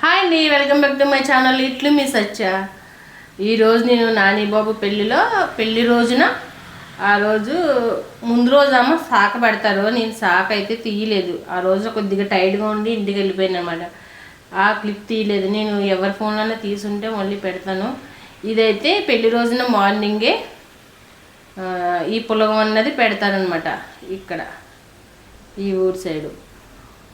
Hi అండి, welcome back to my channel. ఇట్లు మీ సచ్చా. ఈరోజు నేను నాని బాబు పెళ్లి రోజున ఆ రోజు ముందు రోజు అమ్మ శాఖ పెడతారు. నేను శాఖ అయితే తీయలేదు. ఆ రోజు కొద్దిగా టైర్డ్గా ఉండి ఇంటికి వెళ్ళిపోయాను అనమాట. ఆ క్లిప్ తీయలేదు. నేను ఎవరి ఫోన్లోనే తీసుంటే మళ్ళీ పెడతాను. ఇదైతే పెళ్లి రోజున మార్నింగే ఈ పులగం అన్నది పెడతారనమాట. ఇక్కడ ఈ ఊరు సైడు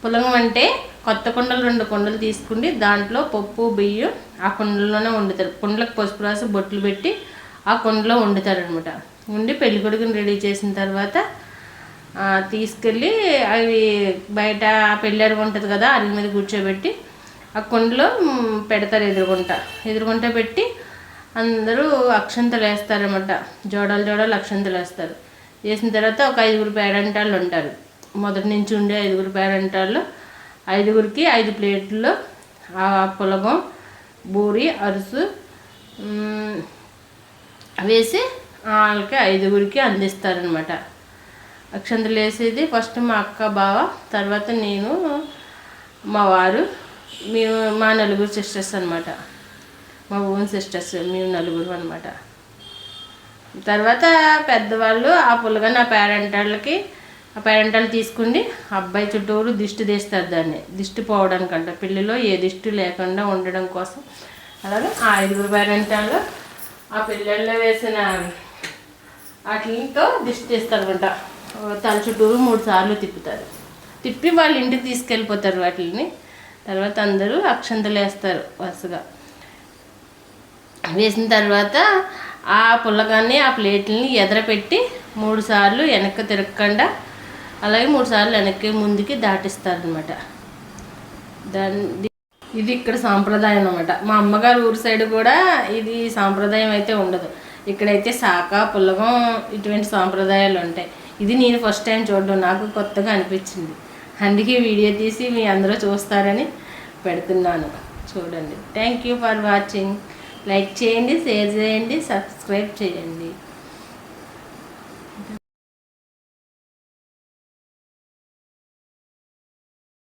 పులగం అంటే కొత్త కుండలు 2 కుండలు తీసుకుండి దాంట్లో పప్పు బియ్యం ఆ కుండలోనే వండుతారు. కుండలకు పసుపు రాసి బొట్లు పెట్టి ఆ కుండలో వండుతారనమాట. వండి పెళ్ళికొడుకుని రెడీ చేసిన తర్వాత తీసుకెళ్ళి అవి బయట పెళ్ళారు ఉంటుంది కదా, అరిగి మీద కూర్చోబెట్టి ఆ కుండలో పెడతారు. ఎదురుగుంట పెట్టి అందరూ అక్షంతలు వేస్తారనమాట. జోడాలు అక్షంతలు వేస్తారు. వేసిన తర్వాత ఒక 5 పేరంటాళ్ళు ఉంటారు. మొదటి నుంచి ఉండే 5 పేరంటాళ్ళు 5కి 5 ప్లేట్లో ఆ పులగం, బూరి, అరుసు వేసి వాళ్ళకి 5కి అందిస్తారనమాట. అక్షంతలు వేసేది ఫస్ట్ మా అక్క బావ, తర్వాత నేను, మా వారు, మేము మా 4 సిస్టర్స్ అనమాట. మా ఓన్ సిస్టర్స్ మేము 4 అనమాట. తర్వాత పెద్దవాళ్ళు ఆ పులగని ఆ పేరెంటాలు తీసుకుని అబ్బాయి చుట్టూరు దిష్టి తీస్తారు. దాన్ని దిష్టి పోవడానికంట, పెళ్ళిలో ఏ దిష్టి లేకుండా ఉండడం కోసం. అలాగే ఆ 5 పేరెంటాలు ఆ పిల్లల్లో వేసిన వాటితో దిష్టి తీస్తారనమాట. తల చుట్టూరు 3 సార్లు తిప్పుతారు. తిప్పి వాళ్ళ ఇంటికి తీసుకెళ్ళిపోతారు వాటిని. తర్వాత అందరూ అక్షంతలు వేస్తారు వరుసగా. వేసిన తర్వాత ఆ పుల్లగాన్ని ఆ ప్లేట్లని ఎదరపెట్టి 3 సార్లు వెనక్కి తిరగకుండా, అలాగే 3 సార్లు వెనక్కి ముందుకి దాటిస్తారనమాట. ఇది ఇక్కడ సాంప్రదాయం అనమాట. మా అమ్మగారు ఊరు సైడ్ కూడా ఇది సాంప్రదాయం అయితే ఉండదు. ఇక్కడైతే శాఖ పుల్లగం ఇటువంటి సాంప్రదాయాలు ఉంటాయి. ఇది నేను ఫస్ట్ టైం చూడడం, నాకు కొత్తగా అనిపించింది. అందుకే వీడియో తీసి మీ అందరూ చూస్తారని పెడుతున్నాను. చూడండి. Thank you for watching. Like చేయండి, షేర్ చేయండి, సబ్స్క్రైబ్ చేయండి.